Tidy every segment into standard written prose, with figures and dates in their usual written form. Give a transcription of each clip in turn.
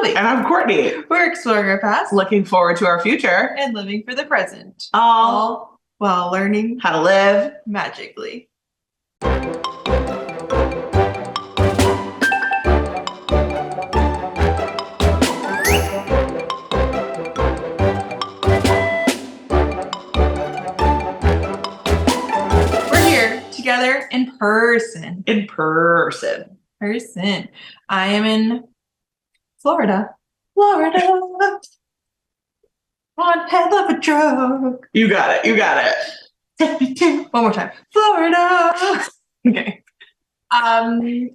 Shelby. And I'm Courtney. We're exploring our past, Looking forward to our future. and living for the present. All while learning how to live magically. We're here together in person. in person. I am in Florida. On hell of a drug. You got it. One more time. Florida. Okay. I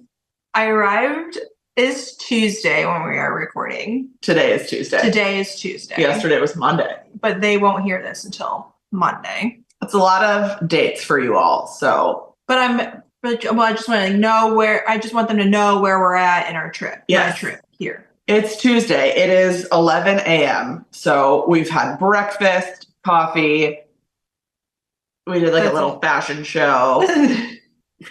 arrived is Tuesday when we are recording. Today is Tuesday. Yesterday was Monday. But they won't hear this until Monday. That's a lot of dates for you all. So, I just want to know where. I just want them to know where we're at in our trip. Yes. My trip here. It's Tuesday. It is 11 a.m. So we've had breakfast, coffee. We did a little fashion show.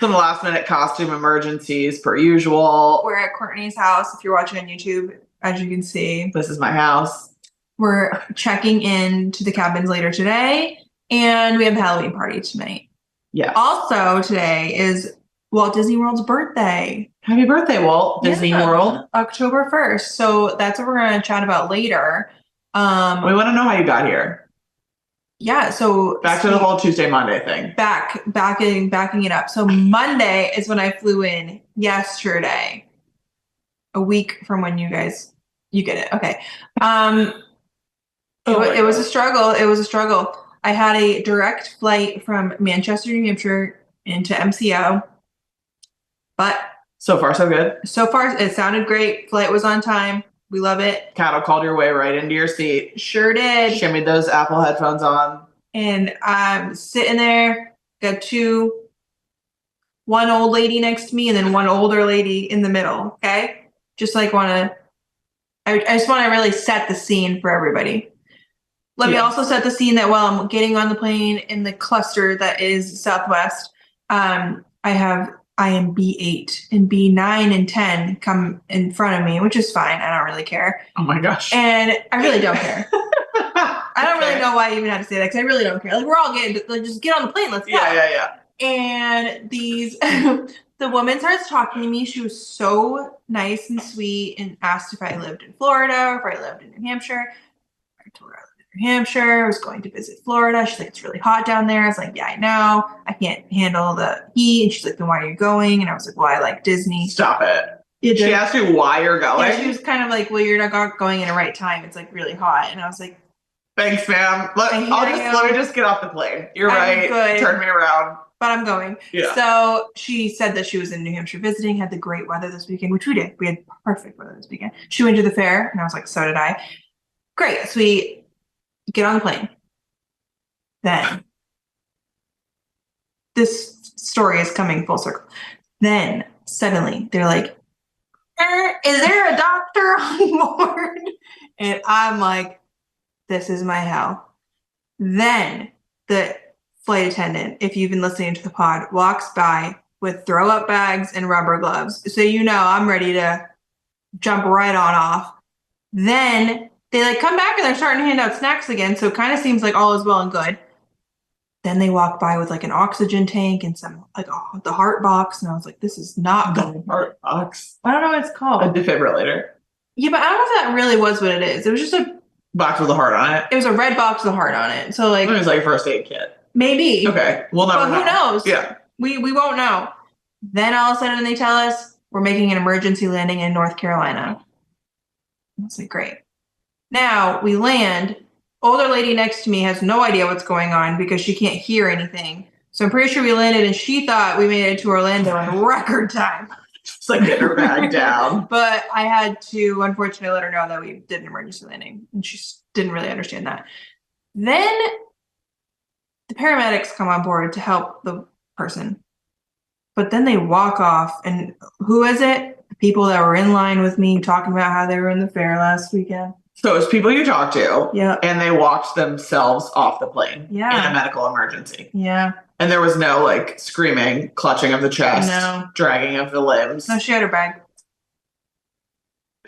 Some last minute costume emergencies per usual. We're at Courtney's house. If you're watching on YouTube, as you can see, This is my house. We're checking in to the cabins later today, and we have a Halloween party tonight. Yeah. Also, today is Walt Disney World's birthday. Happy birthday, Walt Disney World. October 1st. So that's what we're going to chat about later. We want to know how you got here. Yeah, so back to the whole Tuesday, Monday thing. Backing it up. So Monday is when I flew in yesterday. A week from when you get it. Okay. It was a struggle. I had a direct flight from Manchester, New Hampshire into MCO. But so far, so good. So far, it sounded great. Flight was on time. We love it. Cattle called your way right into your seat. Sure did. Shimmied those Apple headphones on. And I'm sitting there, got one old lady next to me and then one older lady in the middle, okay? I just want to really set the scene for everybody. Let me also set the scene that while I'm getting on the plane in the cluster that is Southwest, I am B8 and B9 and 10 come in front of me, which is fine. I don't really care. Oh my gosh. And I really don't care. I don't really know why I even had to say that because I really don't care. We're all getting just get on the plane. Let's go. Yeah. And the woman starts talking to me. She was so nice and sweet and asked if I lived in Florida or if I lived in New Hampshire. I told her I lived in New Hampshire. I was going to visit Florida. She's like, it's really hot down there. I was like, yeah, I know. I can't handle the heat. And she's like, then why are you going? And I was like, well, I like Disney. Stop it. She asked you why you're going? Yeah, she was kind of like, well, you're not going in the right time. It's really hot. And I was like, thanks, ma'am. Let me just get off the plane. You're right. Good. Turn me around. But I'm going. Yeah. So she said that she was in New Hampshire visiting, had the great weather this weekend, which we did. We had perfect weather this weekend. She went to the fair, and I was like, so did I. Great. So we get on the plane. Then this story is coming full circle. Then suddenly they're like, is there a doctor on board? And I'm like, this is my hell. Then the flight attendant, if you've been listening to the pod, walks by with throw up bags and rubber gloves. So I'm ready to jump right on off. Then they come back and they're starting to hand out snacks again. So it kind of seems like all is well and good. Then they walk by with an oxygen tank and some the heart box. And I was like, this is not good. Heart box? I don't know what it's called. A defibrillator. Yeah, but I don't know if that really was what it is. It was just a box with a heart on it. It was a red box with a heart on it. So it was like a first aid kit. Maybe. Okay. We'll never know. Who knows? Yeah. We won't know. Then all of a sudden they tell us we're making an emergency landing in North Carolina. I was like, great. Now we land. Older lady next to me has no idea what's going on because she can't hear anything. So I'm pretty sure we landed and she thought we made it to Orlando in record time. Just getting her bag down. But I had to unfortunately let her know that we did an emergency landing. And she didn't really understand that. Then the paramedics come on board to help the person. But then they walk off. And who is it? The people that were in line with me talking about how they were in the fair last weekend. So it's people you talked to. Yeah. And they walked themselves off the plane. Yeah. In a medical emergency. Yeah. And there was no screaming, clutching of the chest, no, dragging of the limbs. No, she had her bag.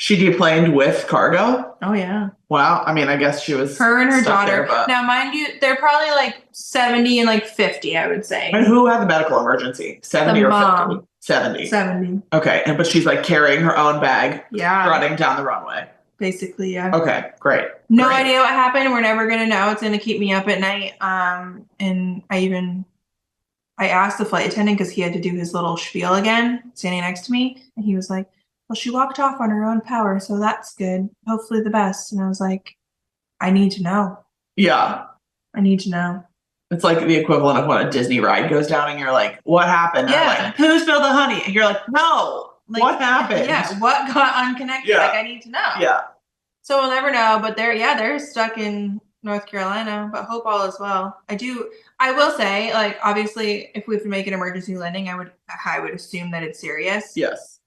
She deplaned with cargo? Oh, yeah. Wow. I mean, I guess she was her and her stuck daughter. there, but... Now, mind you, they're probably like 70 and like 50, I would say. And who had the medical emergency? 70 The or mom. 50? 70. 70. Okay. But she's like carrying her own bag, Yeah. running down the runway. Basically, yeah. Okay, great. No Great. idea what happened. We're never gonna know. It's gonna keep me up at night. And I asked the flight attendant because he had to do his little spiel again, standing next to me, and he was like, "Well, she walked off on her own power, so that's good. Hopefully, the best." And I was like, "I need to know. Yeah. I need to know." It's like the equivalent of when a Disney ride goes down and you're like, "What happened?" Yeah. They're like, "Who spilled the honey?" And you're like, "No. Like, what happened?" Yeah, what got unconnected? Yeah. Like, I need to know. Yeah. So we'll never know, but they're stuck in North Carolina, but hope all is well. I will say, like, obviously, if we have to make an emergency landing, I would assume that it's serious. Yes.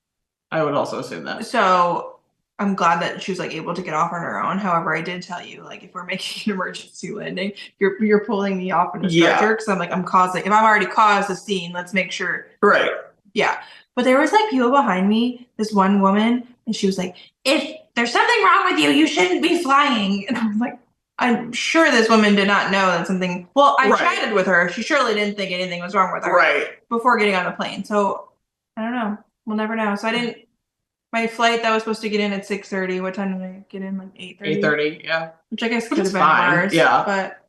I would also assume that. So I'm glad that she was like able to get off on her own. However, I did tell you, like, if we're making an emergency landing, you're pulling me off in a stretcher because I'm like, if I've already caused a scene, let's make sure. Right. Yeah. But there was like people behind me, this one woman, and she was like, "If there's something wrong with you, you shouldn't be flying." And I was like, I'm sure this woman did not know that something. Well, I chatted with her. She surely didn't think anything was wrong with her before getting on the plane. So I don't know. We'll never know. So my flight that was supposed to get in at 6:30. What time did I get in? Like 8:30? 8:30, yeah. Which I guess could have been worse. Yeah. But.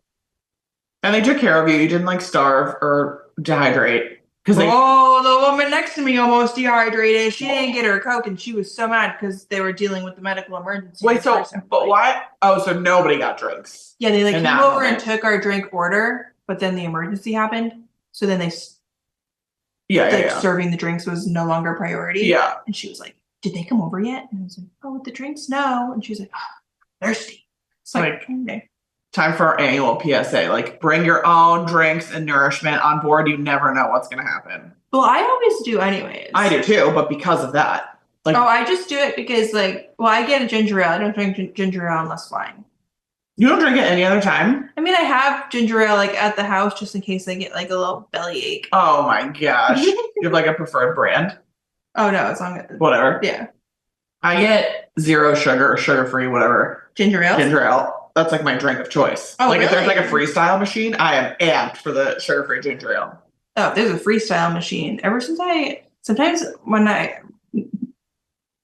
And they took care of you. You didn't like starve or dehydrate. The woman next to me almost dehydrated. She didn't get her Coke, and she was so mad because they were dealing with the medical emergency. Wait, but why? Oh, so nobody got drinks. Yeah, they like came over and took our drink order, but then the emergency happened. So then serving the drinks was no longer a priority. Yeah. And she was like, "Did they come over yet?" And I was like, "Oh, with the drinks, no." And she was like, "Oh, thirsty." It's like, okay. Time for our annual PSA. Like, bring your own drinks and nourishment on board. You never know what's going to happen. Well, I always do anyways. I do too, but because of that. Like, I just do it because, I get a ginger ale. I don't drink ginger ale unless flying. You don't drink it any other time? I mean, I have ginger ale, at the house just in case I get, a little bellyache. Oh, my gosh. You have, a preferred brand? Oh, no, it's on whatever. Yeah. I get 0 sugar, sugar-free, whatever. Ginger ale? Ginger ale. That's my drink of choice. Oh, really? If there's a freestyle machine, I am amped for the sugar-free ginger ale. Oh, there's a freestyle machine. Sometimes when I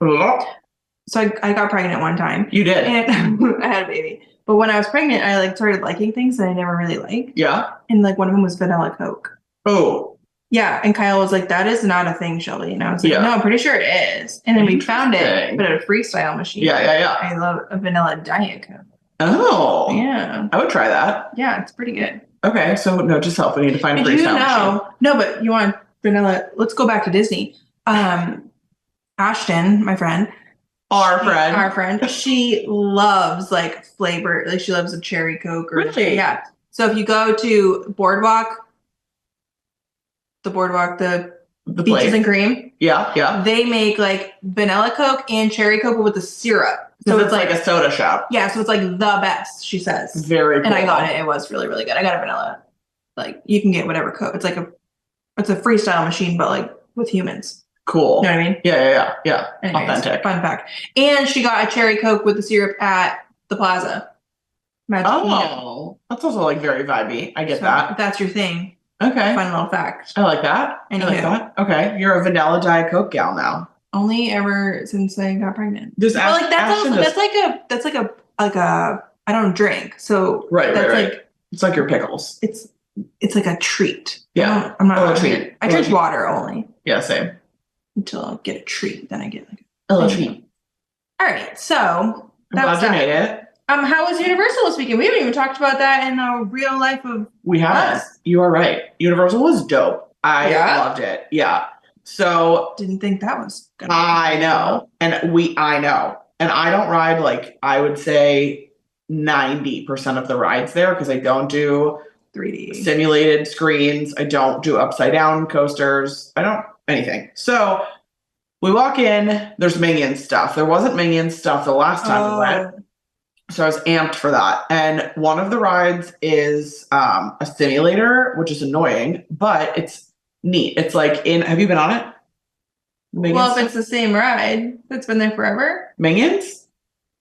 got pregnant one time. You did? And I had a baby. But when I was pregnant, I started liking things that I never really liked. Yeah? And one of them was vanilla Coke. Oh. Yeah, and Kyle was like, "That is not a thing, Shelby." And I was like, "No, I'm pretty sure it is." And then we found it, but at a freestyle machine. Yeah. I love a vanilla Diet Coke. Oh. Yeah. I would try that. Yeah, it's pretty good. Okay, so no, just help. We need to find a freestyle machine. No, but you want vanilla. Let's go back to Disney. Ashton, my friend. Our friend. She loves flavor. She loves a cherry Coke. Really? Yeah. So if you go to Boardwalk, the Beaches place. and Cream. Yeah. They make vanilla Coke and cherry Coke with the syrup. So it's like a soda shop. Yeah, so it's the best, she says. Very cool. And I got it. It was really, really good. I got a vanilla. You can get whatever Coke. It's it's a freestyle machine, but with humans. Cool. You know what I mean? Yeah. Anyways, authentic. Fun fact. And she got a cherry Coke with the syrup at the Plaza. That's also very vibey. I get that. If that's your thing. Okay. Fun little fact. I like that. Okay. You're a vanilla Diet Coke gal now. Only ever since I got pregnant. That's like a I don't drink. So right. It's like your pickles. It's like a treat. Yeah. I'm not a treat. I drink water only. Yeah, same. Until I get a treat. Then I get a little treat. All right. So I'm glad you made it. How was Universal this weekend? We haven't even talked about that in the real life of We haven't. You are right. Universal was dope. I loved it. Yeah. So didn't think that was good. I know. And I know. And I don't ride I would say 90% of the rides there because I don't do 3D simulated screens. I don't do upside down coasters. I don't anything. So we walk in, there's Minion stuff. There wasn't Minion stuff the last time we went. So I was amped for that. And one of the rides is a simulator, which is annoying, but it's neat. It's have you been on it? Minions Well, if stuff? it's the same ride that's been there forever, Minions?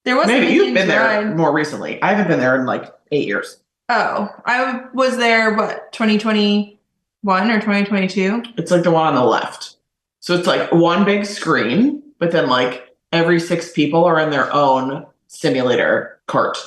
there was a Maybe you've Minions been there ride. more recently. I haven't been there in like 8 years. Oh, I was there, what, 2021 or 2022? It's like the one on the left. So it's like one big screen, but then like every 6 people are in their own simulator cart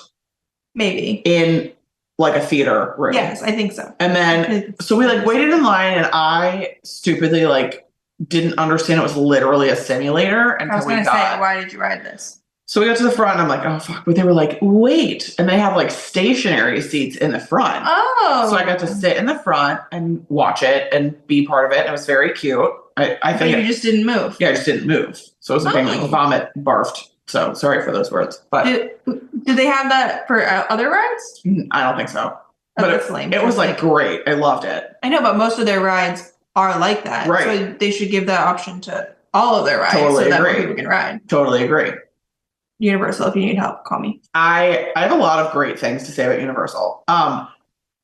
Maybe. in like a theater room. Yes, I think so. And then, so we like waited in line, and I stupidly like didn't understand it was literally a simulator I was until we going to got. say, why did you ride this? So we got to the front, and I'm like, oh fuck! But they were like, wait, and they have like stationary seats in the front. Oh. So I got to sit in the front and watch it and be part of it. And it was very cute. I think you just didn't move. Yeah, I just didn't move. So it wasn't being like vomit barfed. So sorry for those words. But did they have that for other rides? I don't think so. Oh, But that's lame. it was like great. I loved it. I know, but most of their rides are like that. Right. So they should give that option to all of their rides Totally so that more agree. people can ride. Totally agree. Universal, if you need help, call me. I have a lot of great things to say about Universal.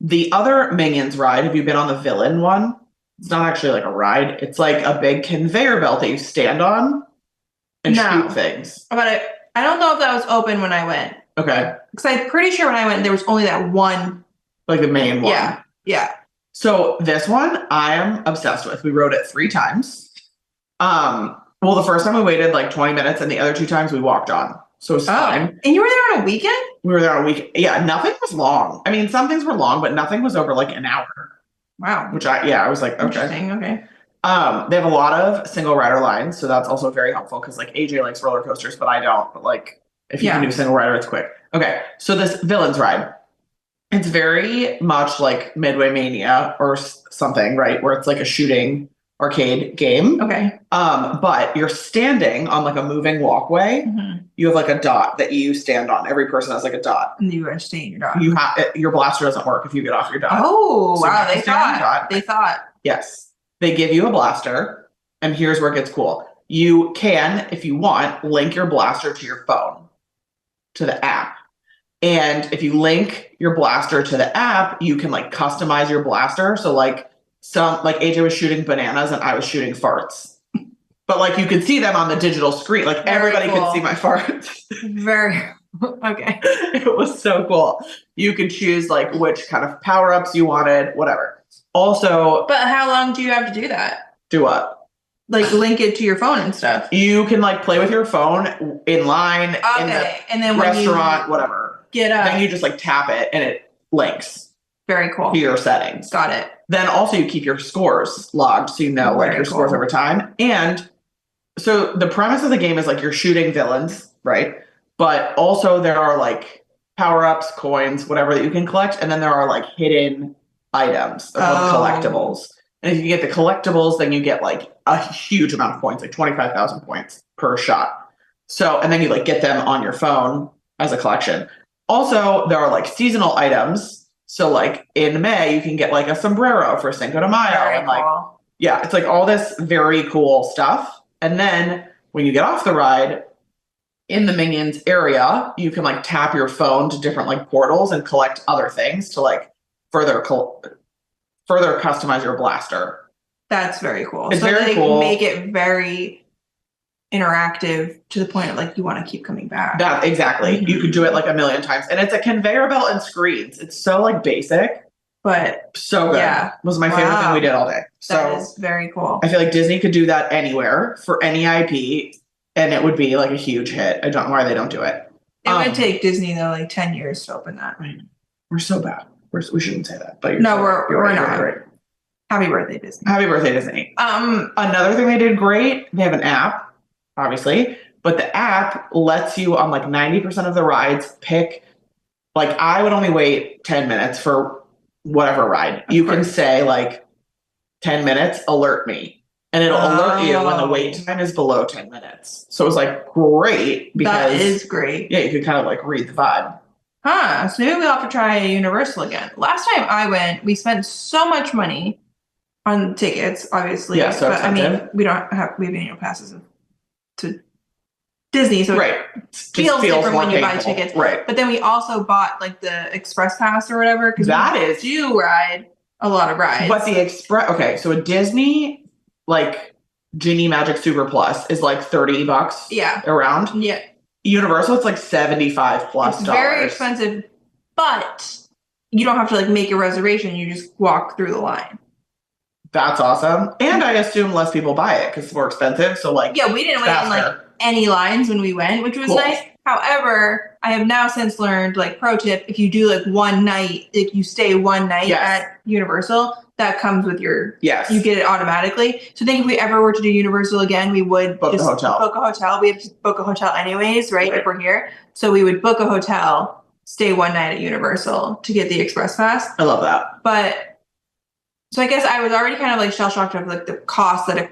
The other Minions ride, have you been on the villain one? It's not actually like a ride. It's like a big conveyor belt that you stand on and shoot things. But I don't know if that was open when I went. Okay. Because I'm pretty sure when I went, there was only that one. Like the main one. Yeah. Yeah. So this one I am obsessed with. We rode it 3 times. Well, the first time we waited like 20 minutes, and the other 2 times we walked on. So it was fine. And you were there on a weekend? We were there on a weekend. Yeah, nothing was long. I mean, some things were long, but nothing was over like an hour. Wow. Which I was like, okay. Interesting. Okay. They have a lot of single rider lines, so that's also very helpful because like AJ likes roller coasters, but I don't. But like, if you can do single rider, it's quick. Okay, so this villains ride, it's very much like Midway Mania or something, right? Where it's like a shooting arcade game. Okay. But you're standing on like a moving walkway. Mm-hmm. You have like a dot that you stand on. Every person has like a dot. And you are staying your dot. You have your blaster doesn't work if you get off your dot. Oh, so wow! They thought. Yes, they give you a blaster, and here's where it gets cool. You can, if you want, link your blaster to your phone, to the app. And if you link your blaster to the app, you can like customize your blaster. So like AJ was shooting bananas and I was shooting farts. But like you could see them on the digital screen. Like everybody could see my farts. Very okay. It was so cool. You could choose like which kind of power-ups you wanted, whatever. Also, but how long do you have to do that? Do what? Like link it to your phone and stuff. You can like play with your phone in line, in the and then restaurant, when you whatever. Get up. Then you just like tap it and it links. Very cool. To your settings. Got it. Then also you keep your scores logged so you know like your scores over time. And so the premise of the game is like you're shooting villains, right? But also there are like power-ups, coins, whatever that you can collect. And then there are like hidden items. They're called collectibles. And if you get the collectibles, then you get like a huge amount of points, like 25,000 points per shot. So, and then you like get them on your phone as a collection. Also, there are like seasonal items. So like in May, you can get like a sombrero for Cinco de Mayo. And like, yeah, it's like all this very cool stuff. And then when you get off the ride in the Minions area, you can like tap your phone to different like portals and collect other things to like further customize your blaster. That's very cool. It's so very they cool. Make it very interactive to the point of like you want to keep coming back. That exactly. You could do it like a million times. And it's a conveyor belt and screens. It's so like basic. But so good. Yeah. Was my favorite thing we did all day. So that is very cool. I feel like Disney could do that anywhere for any IP and it would be like a huge hit. I don't know why they don't do it. It would take Disney though like 10 years to open that. We're so bad. We shouldn't say that. But we're not. Right. Happy birthday, Disney. Happy birthday, Disney. Another thing they did great, they have an app, obviously, but the app lets you on like 90% of the rides pick, like I would only wait 10 minutes for whatever ride. You can say like 10 minutes, alert me. And it'll alert you when the wait time is below 10 minutes. So it was like great because that is great. Yeah, you could kind of like read the vibe. So maybe we'll have to try Universal again. Last time I went, we spent so much money on tickets, obviously. Yeah, so but expensive. I mean, we have annual passes to Disney, so right. It feels different when you buy tickets. Right. But then we also bought like the express pass or whatever because we do ride a lot of rides. But the express, okay, so a Disney like Genie Magic Super Plus is like $30. Yeah. Around. Yeah. Universal, it's like $75 plus. It's very expensive, but you don't have to like make a reservation. You just walk through the line. That's awesome. And I assume less people buy it because it's more expensive. So like, yeah, we didn't wait in like any lines when we went, which was nice. However, I have now since learned, like, pro tip, if you do like one night, if you stay one night at Universal, that comes with your, you get it automatically. So I think if we ever were to do Universal again, we would book a hotel. We have to book a hotel anyways, right? If we're here. So we would book a hotel, stay one night at Universal to get the express pass. I love that. But so I guess I was already kind of like shell shocked of like the cost that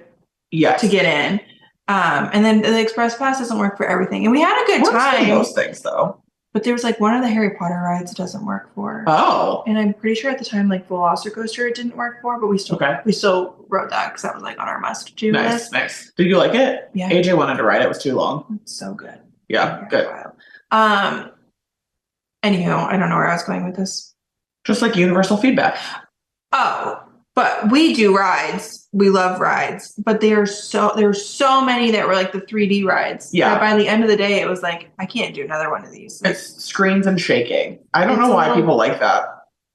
to get in. And then the express pass doesn't work for everything. And we had a good time. For most things though. But there was like one of the Harry Potter rides it doesn't work for. Oh. And I'm pretty sure at the time like Velocicoaster it didn't work for, but we still rode that because that was like on our must do list. Nice. Did you like it? Yeah. AJ wanted to ride it. It was too long. It's so good. Yeah, good. Anywho, I don't know where I was going with this. Just like universal feedback. Oh, but we do rides. We love rides, but there were so many that were like the 3D rides. Yeah. That by the end of the day, it was like, I can't do another one of these. Like, it's screens and shaking. I don't know why people like that.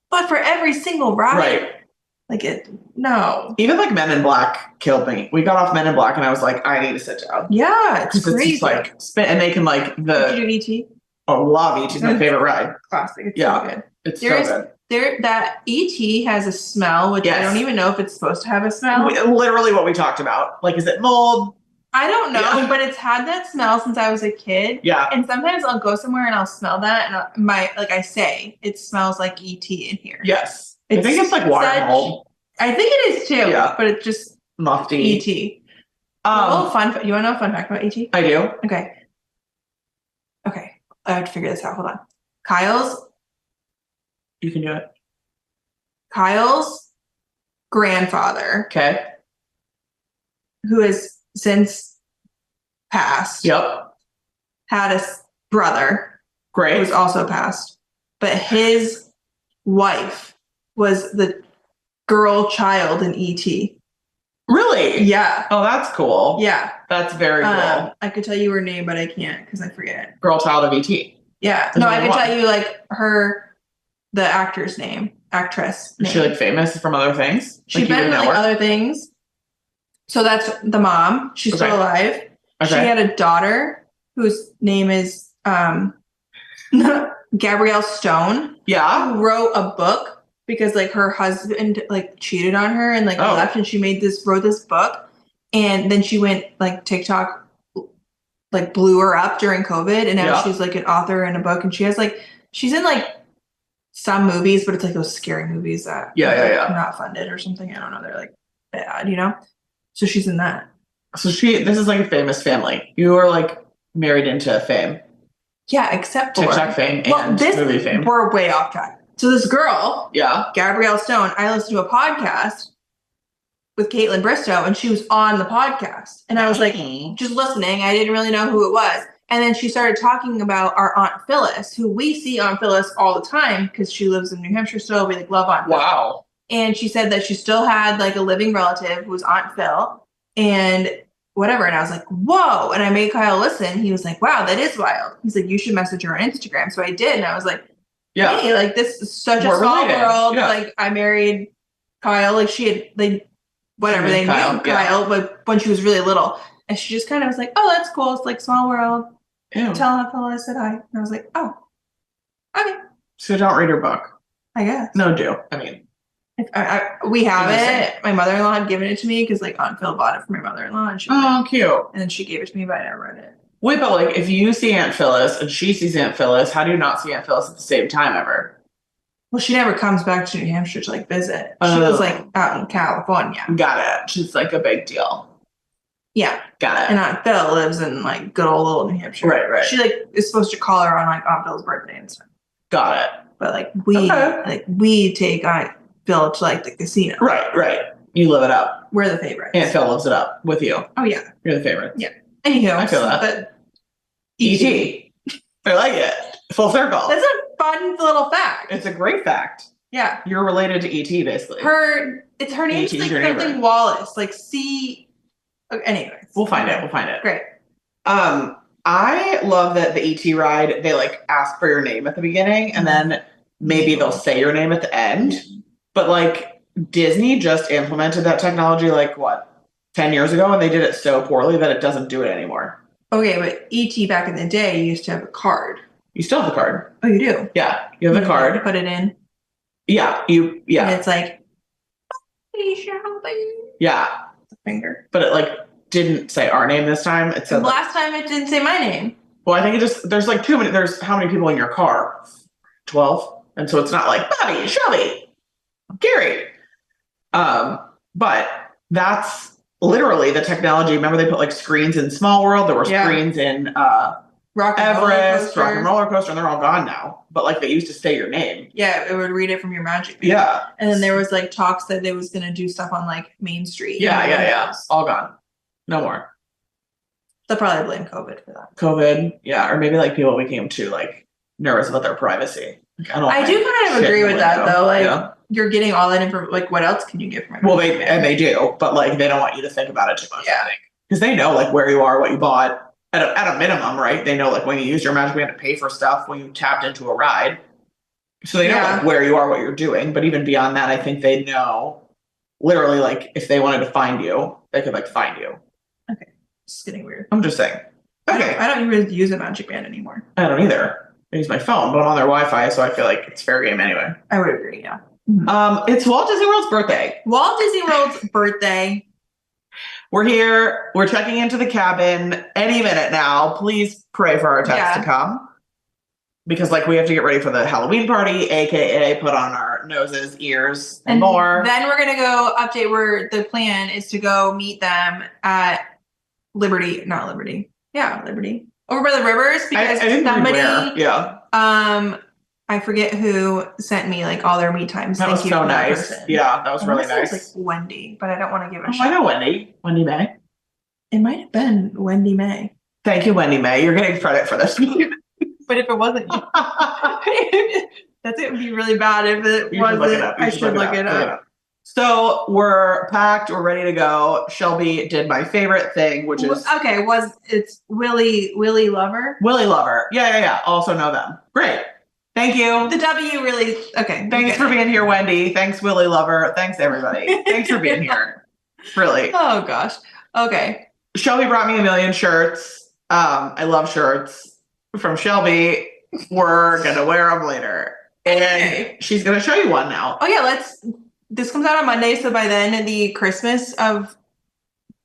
But for every single ride, like no. Even like Men in Black killed me. We got off Men in Black, and I was like, I need to sit down. Yeah, it's crazy. It's just like spin, and they can like Did you do E.T.? Oh, love E.T. It's my favorite ride. Classic. It's so good. It's so good. That E.T. has a smell, which I don't even know if it's supposed to have a smell. Literally what we talked about. Like, is it mold? I don't know, but it's had that smell since I was a kid. Yeah. And sometimes I'll go somewhere and I'll smell that, and I say, it smells like E.T. in here. Yes. I think it's like water mold. I think it is too. Yeah. But it's just musty. E.T. You want to know a fun fact about E.T.? I do. Okay. I have to figure this out. Hold on. You can do it. Kyle's grandfather. Okay. Who has since passed. Yep. Had a brother. Great. Who's also passed. But his wife was the girl child in E.T. Really? Yeah. Oh, that's cool. Yeah. That's very cool. I could tell you her name, but I can't because I forget. Girl child of E.T. Yeah. No, I could tell you like the actress name. Is she like famous from other things? She's been in like other things. So that's the mom. She's still alive. Okay. She had a daughter whose name is Gabrielle Stone. Yeah. Who wrote a book because like her husband like cheated on her and like left, and she wrote this book, and then she went like TikTok like blew her up during COVID, and now she's like an author in a book, and she's in like some movies, but it's like those scary movies that are not funded or something. I don't know. They're like bad, you know? So she's in that. So this is like a famous family. You are like married into fame. Yeah, except for TikTok fame and movie fame. We're way off track. So this girl, Gabrielle Stone, I listened to a podcast with Caitlin Bristow, and she was on the podcast. And I was like, just listening. I didn't really know who it was. And then she started talking about our Aunt Phyllis, who we see Aunt Phyllis all the time because she lives in New Hampshire still. We like love Aunt Phil. Wow. And she said that she still had like a living relative who was Aunt Phil and whatever. And I was like, whoa. And I made Kyle listen. He was like, wow, that is wild. He's like, you should message her on Instagram. So I did. And I was like, hey, like this is such a small world. Yeah. Like I married Kyle. Like she had they knew Kyle, but when she was really little. And she just kind of was like, oh, that's cool. It's like small world. Ew. Tell Aunt Phil I said hi. And I was like, oh, okay. So don't read her book. I guess. No, do. I mean. We have it. My mother-in-law had given it to me because like Aunt Phil bought it for my mother-in-law. And cute. And then she gave it to me, but I never read it. Wait, but like if you see Aunt Phyllis and she sees Aunt Phyllis, how do you not see Aunt Phyllis at the same time ever? Well, she never comes back to New Hampshire to like visit. She was like out in California. Got it. She's like a big deal. Yeah. Got it. And Aunt Phil lives in like good old little New Hampshire. Right. She like is supposed to call her on like Aunt Phil's birthday and stuff. Got it. But like we take Aunt Phil to like the casino. Right. You live it up. We're the favorites. Aunt Phil lives it up with you. Oh yeah. You're the favorite. Yeah. Anywho, I feel that. But E.T. I like it. Full circle. That's a fun little fact. It's a great fact. Yeah. You're related to E.T. basically. Her name's like something Wallace. Like Okay, anyways. We'll find it. We'll find it. Great. I love that the ET ride, they like ask for your name at the beginning and then maybe they'll say your name at the end. But like Disney just implemented that technology like what, 10 years ago, and they did it so poorly that it doesn't do it anymore. Okay, but ET back in the day used to have a card. You still have the card. Oh, you do? Yeah, you have the card. Put it in. Yeah, And it's like, yeah. The finger. But it like didn't say our name this time. It said last time it didn't say my name. Well, I think it just, there's like too many, there's how many people in your car? 12. And so it's not like Bobby, Shelby, Gary. But that's literally the technology. Remember they put like screens in Small World. There were screens in Everest, Rock and Roller Coaster, and they're all gone now. But like they used to say your name. Yeah, it would read it from your Magic Band. Yeah. And then there was like talks that they was going to do stuff on like Main Street. Yeah. All gone. No more. They'll probably blame COVID for that. COVID, yeah. Or maybe like people became too like nervous about their privacy. Like, I do kind of agree with that though. Like you're getting all that information. Like what else can you get from it? Well, they do, but like they don't want you to think about it too much. Yeah. I think. Because they know like where you are, what you bought. At a minimum, right? They know like when you use your Magic Band to pay for stuff, when you tapped into a ride. So they know like where you are, what you're doing. But even beyond that, I think they know literally like if they wanted to find you, they could like find you. Okay. It's getting weird. I'm just saying. Okay. I don't even use a Magic Band anymore. I don't either. I use my phone, but I'm on their Wi-Fi, so I feel like it's fair game anyway. I would agree, yeah. It's Walt Disney World's birthday. Walt Disney World's birthday. We're here. We're checking into the cabin any minute now. Please pray for our text to come. Because like we have to get ready for the Halloween party, aka put on our noses, ears, and more. Then we're gonna go update where the plan is to go meet them at Liberty. Over by the rivers because somebody I forget who sent me like all their meet times. That was so nice. Yeah, that was really nice. It was like Wendy, but I don't want to give a shout. I know Wendy. Wendy May. It might have been Wendy May. Thank you, Wendy May. You're getting credit for this. But if it wasn't you, it would be really bad if it wasn't. I should look it up. So we're packed. We're ready to go. Shelby did my favorite thing, which is it's Willy Lover. Willy Lover. Yeah. Also know them. Great. Thank you. The W really, okay. Thanks for being here, Wendy. Thanks, Willy Lover. Thanks, everybody. Thanks for being here. Really. Oh, gosh. Okay. Shelby brought me a million shirts. I love shirts from Shelby. We're going to wear them later. And she's going to show you one now. Oh, yeah. This comes out on Monday. So by then, the Christmas of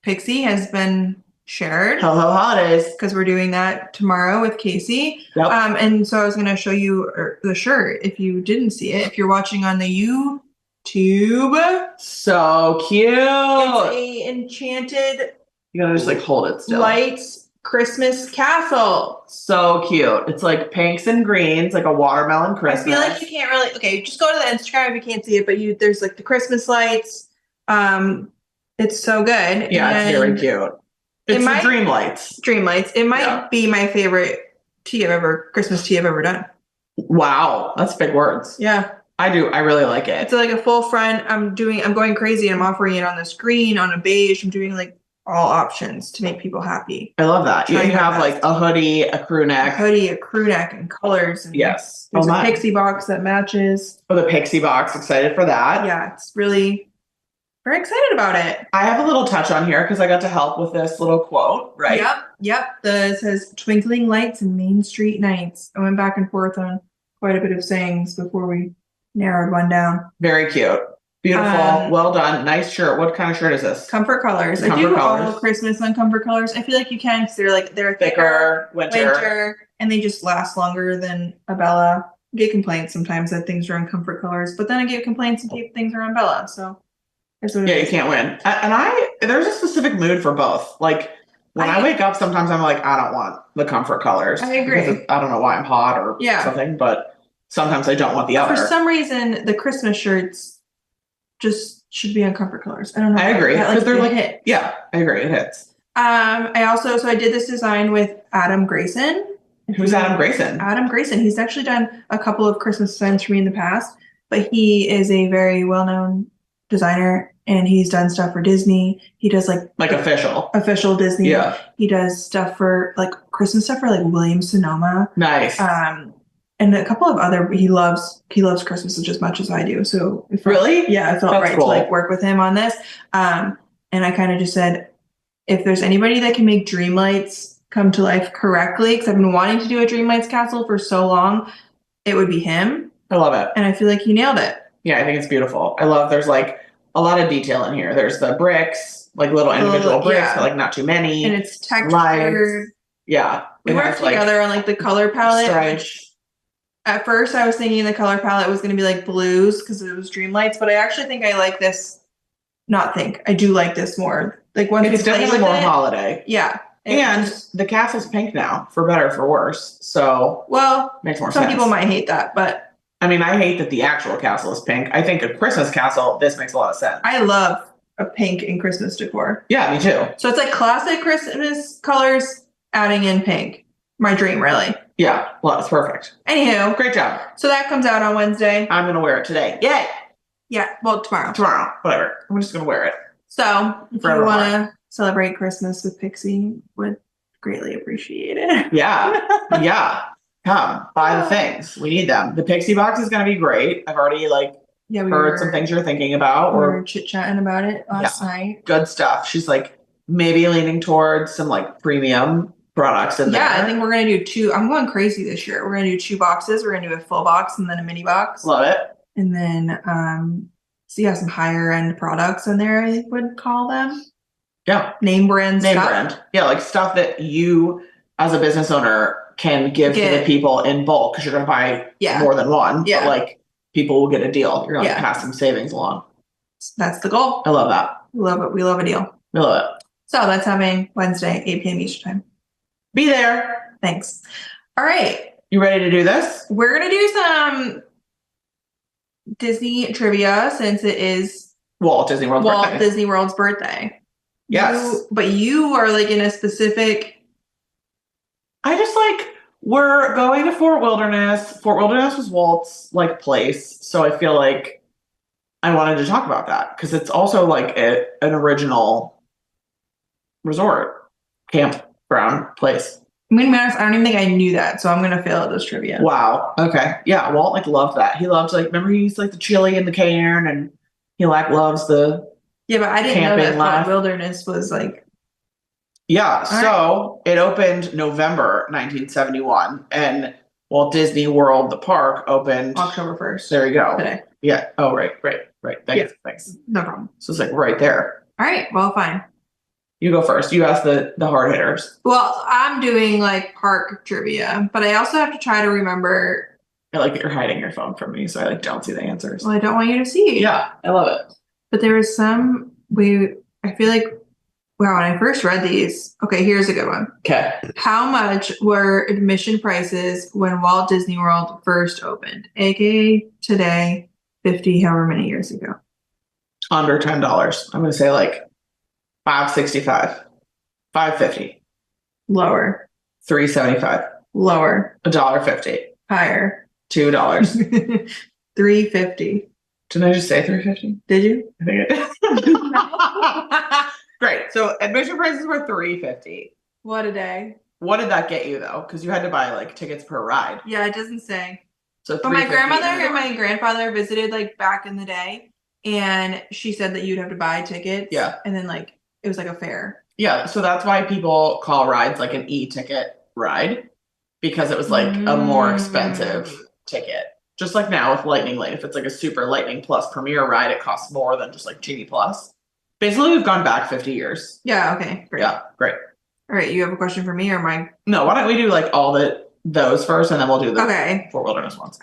Pixie has been shared. Ho ho holidays. Because we're doing that tomorrow with Casey. Yep. And so I was going to show you the shirt if you didn't see it. If you're watching on the YouTube. So cute. It's a enchanted. You gotta just like hold it still. Lights Christmas castle. So cute. It's like pinks and greens, like a watermelon Christmas. I feel like you can't really. Okay, just go to the Instagram if you can't see it. But there's like the Christmas lights. It's so good. Yeah, it's very cute. It's the dream lights. Dream lights. It might be my favorite Christmas tea I've ever done. Wow, that's big words. Yeah. I do. I really like it. It's like a full front. I'm going crazy. I'm offering it on the screen, on a beige. I'm doing like all options to make people happy. I love that. You have like a hoodie, a crew neck. And colors. And yes. There's a pixie box that matches. Oh, the pixie box. Excited for that. Yeah, it's really very excited about it. I have a little touch on here because I got to help with this little quote, right? Yep. It says twinkling lights and Main Street nights. I went back and forth on quite a bit of sayings before we narrowed one down. Very cute. Beautiful. Well done. Nice shirt. What kind of shirt is this? Comfort Colors. I do all Christmas on Comfort Colors. I feel like you can because they're thicker, winter, and they just last longer than a Bella. I get complaints sometimes that things are on Comfort Colors, but then I get complaints that things are on Bella. So you can't win. And there's a specific mood for both. Like when I wake up, sometimes I'm like, I don't want the Comfort Colors. I agree. I don't know why I'm hot or something, but sometimes I don't want the other. For some reason, the Christmas shirts just should be on Comfort Colors. I don't know. I agree. Because they're like hit. Yeah, I agree. It hits. I did this design with Adam Grayson. Who's Adam Grayson? Adam Grayson. He's actually done a couple of Christmas designs for me in the past, but he is a very well-known designer and he's done stuff for Disney. He does like official Disney. Yeah. He does stuff for like Christmas stuff for like Williams Sonoma. Nice. And a couple of other. He loves Christmas just as much as I do. So really, yeah, I felt That's right cool. to like work with him on this. And I kind of just said, if there's anybody that can make Dreamlights come to life correctly, because I've been wanting to do a Dreamlights castle for so long, it would be him. I love it. And I feel like he nailed it. Yeah, I think it's beautiful. I love there's like a lot of detail in here. There's the bricks, like little individual bricks, but like not too many. And it's textured. Lights. Yeah. We worked together on like the color palette. Stripes. At first I was thinking the color palette was going to be like blues because it was Dreamlights, but I actually think I like this. I do like this more. Like once it's definitely more holiday. Yeah. And the castle's pink now, for better or for worse. So makes more sense. Some people might hate that, but I mean, I hate that the actual castle is pink. I think a Christmas castle, this makes a lot of sense. I love a pink in Christmas decor. Yeah, me too. So it's like classic Christmas colors, adding in pink. My dream, really. Yeah, well, it's perfect. Anywho. Great job. So that comes out on Wednesday. I'm going to wear it today. Yay! Yeah, well, tomorrow. Tomorrow, whatever. I'm just going to wear it. So if you want to celebrate Christmas with Pixie, would greatly appreciate it. Yeah, yeah. Come, buy the things. We need them. The Pixie box is going to be great. I've already heard some things you're thinking about. We were chit-chatting about it last night. Good stuff. She's like maybe leaning towards some like premium products in there. Yeah, I think we're going to do 2. I'm going crazy this year. We're going to do 2 boxes. We're going to do a full box and then a mini box. Love it. And then, so you have some higher end products in there, I would call them. Yeah. Name brand stuff. Yeah, like stuff that you as a business owner can give to the people in bulk because you're going to buy more than one. Yeah. But like people will get a deal. You're going to pass some savings along. That's the goal. I love that. We love it. We love a deal. We love it. So that's happening Wednesday, 8 p.m. Eastern time. Be there. Thanks. All right. You ready to do this? We're going to do some Disney trivia since it is Walt Disney World's birthday. Yes. But you are like in a specific. I just we're going to Fort Wilderness. Fort Wilderness was Walt's place. So I feel like I wanted to talk about that because it's also like an original resort campground place. I'm gonna be honest, I don't even think I knew that, so I'm gonna fail at this trivia. Wow. Okay. Yeah, Walt loved that. He loved remember he used the chili and the cairn, and he loves the but I didn't know that Fort Wilderness was Yeah. So it opened November 1971, and Walt Disney World, the park, opened October 1st. There you go. Today. Yeah. Oh, right. Thanks. No problem. So it's right there. All right. Well, fine. You go first. You ask the hard hitters. Well, I'm doing park trivia, but I also have to try to remember. I like that you're hiding your phone from me, so I don't see the answers. Well, I don't want you to see. Yeah, I love it. But there was some I feel like, wow, when I first read these, okay, here's a good one. Okay. How much were admission prices when Walt Disney World first opened? AKA today, 50 however many years ago. Under $10. I'm going to say $5.65, $5.50. Lower. $3.75. Lower. $1.50. Higher. $2. $3.50. Didn't I just say $3.50? Did you? I think I did. Great. So admission prices were $3.50. What a day. What did that get you though? Because you had to buy tickets per ride. Yeah, it doesn't say. So but my grandmother and my grandfather visited back in the day, and she said that you'd have to buy tickets. Yeah. And then it was a fair. Yeah. So that's why people call rides an e-ticket ride, because it was a more expensive ticket. Just like now with Lightning Lane, if it's a super Lightning Plus Premier ride, it costs more than just Genie Plus. Basically, we've gone back 50 years. Yeah. Okay. Great. Yeah. Great. All right. You have a question for me or mine? No. Why don't we do all those first, and then we'll do the Fort Wilderness ones.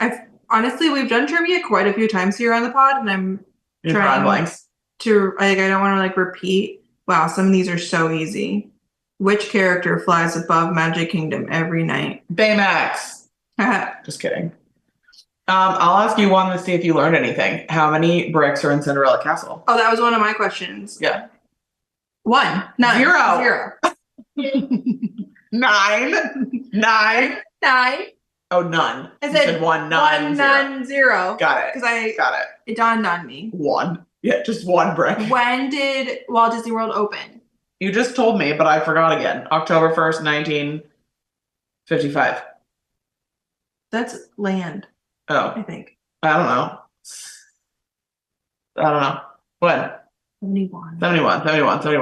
Honestly, we've done trivia quite a few times here on the pod, and I'm trying blanks to I don't want to repeat. Wow, some of these are so easy. Which character flies above Magic Kingdom every night? Baymax. Just kidding. I'll ask you one to see if you learned anything. How many bricks are in Cinderella Castle? Oh, that was one of my questions. Yeah. 1. None. 0. 9. 9. Oh, none. I said 1, none, 1, none, 0. Got it. Because got it. It dawned on me. 1. Yeah, just one brick. When did Walt Disney World open? You just told me, but I forgot again. October 1st, 1955. That's land, I Oh, think. I don't know. When? 71. 71.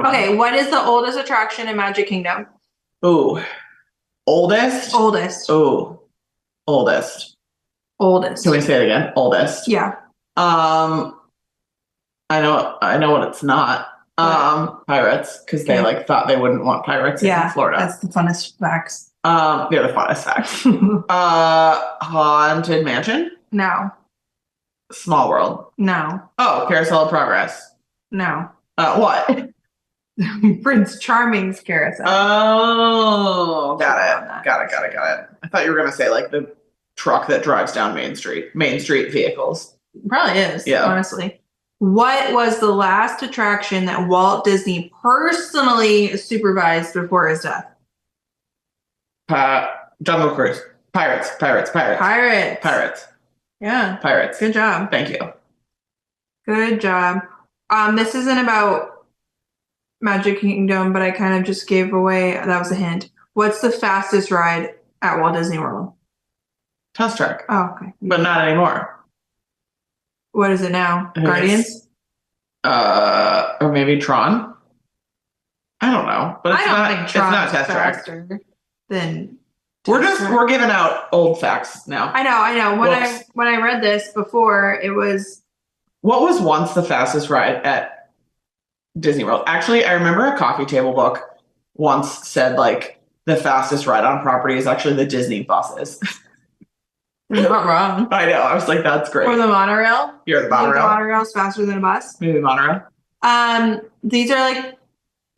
Okay, what is the oldest attraction in Magic Kingdom? Ooh. Oldest? Oldest. Ooh. Oldest. Oldest. Can we say it again? Oldest. Yeah. I know what it's not. Pirates, because they like thought they wouldn't want pirates in Florida. That's the funnest facts. They're the funnest facts. Haunted Mansion? No. Small World? No. Oh, Carousel of Progress? No. What? Prince Charming's Carousel. Oh, got it. I thought you were gonna say like the truck that drives down Main Street vehicles. Probably is, honestly. What was the last attraction that Walt Disney personally supervised before his death? Jungle Cruise. Pirates. Yeah. Pirates. Good job. Thank you. Good job. This isn't about Magic Kingdom, but I kind of just gave away, that was a hint. What's the fastest ride at Walt Disney World? Test Track. Oh, okay. But not anymore. What is it now? Guardians? Or maybe Tron? I don't know. But I don't think Tron it's not Test Track. Than we're giving out old facts now. I know. When I read this before, it was, what was once the fastest ride at Disney World? Actually, I remember a coffee table book once said like the fastest ride on property is actually the Disney buses. You're not wrong. I know. I was like, that's great. Or the monorail. You're the monorail. The monorail's faster than a bus. Maybe the monorail. These are like